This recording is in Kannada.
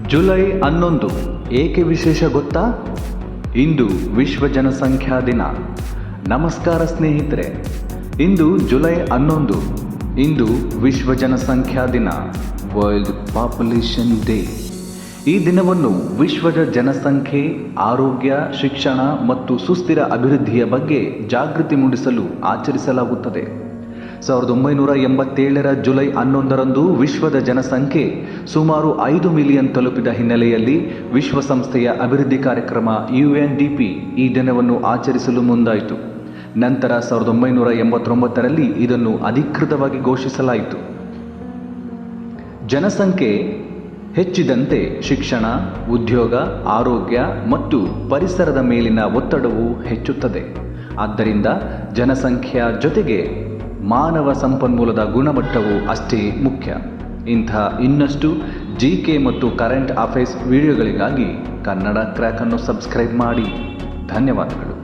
ಜುಲೈ 11 ಏಕೆ ವಿಶೇಷ ಗೊತ್ತಾ? ಇಂದು ವಿಶ್ವ ಜನಸಂಖ್ಯಾ ದಿನ. ನಮಸ್ಕಾರ ಸ್ನೇಹಿತರೆ, ಇಂದು ಜುಲೈ 11. ಇಂದು ವಿಶ್ವ ಜನಸಂಖ್ಯಾ ದಿನ, ವರ್ಲ್ಡ್ ಪಾಪ್ಯುಲೇಷನ್ ಡೇ. ಈ ದಿನವನ್ನು ವಿಶ್ವದ ಜನಸಂಖ್ಯೆ, ಆರೋಗ್ಯ, ಶಿಕ್ಷಣ ಮತ್ತು ಸುಸ್ಥಿರ ಅಭಿವೃದ್ಧಿಯ ಬಗ್ಗೆ ಜಾಗೃತಿ ಮೂಡಿಸಲು ಆಚರಿಸಲಾಗುತ್ತದೆ. 1987 ಜುಲೈ 11ರಂದು ವಿಶ್ವದ ಜನಸಂಖ್ಯೆ ಸುಮಾರು 5 ಮಿಲಿಯನ್ ತಲುಪಿದ ಹಿನ್ನೆಲೆಯಲ್ಲಿ ವಿಶ್ವಸಂಸ್ಥೆಯ ಅಭಿವೃದ್ಧಿ ಕಾರ್ಯಕ್ರಮ UNDP ಈ ದಿನವನ್ನು ಆಚರಿಸಲು ಮುಂದಾಯಿತು. ನಂತರ 1989ರಲ್ಲಿ ಇದನ್ನು ಅಧಿಕೃತವಾಗಿ ಘೋಷಿಸಲಾಯಿತು. ಜನಸಂಖ್ಯೆ ಹೆಚ್ಚಿದಂತೆ ಶಿಕ್ಷಣ, ಉದ್ಯೋಗ, ಆರೋಗ್ಯ ಮತ್ತು ಪರಿಸರದ ಮೇಲಿನ ಒತ್ತಡವು ಹೆಚ್ಚುತ್ತದೆ. ಆದ್ದರಿಂದ ಜನಸಂಖ್ಯೆಯ ಜೊತೆಗೆ ಮಾನವ ಸಂಪನ್ಮೂಲದ ಗುಣಮಟ್ಟವು ಅಷ್ಟೇ ಮುಖ್ಯ. ಇಂಥ ಇನ್ನಷ್ಟು GK ಮತ್ತು ಕರೆಂಟ್ ಅಫೇರ್ಸ್ ವಿಡಿಯೋಗಳಿಗಾಗಿ ಕನ್ನಡ ಕ್ರ್ಯಾಕ್ ಅನ್ನು ಸಬ್ಸ್ಕ್ರೈಬ್ ಮಾಡಿ. ಧನ್ಯವಾದಗಳು.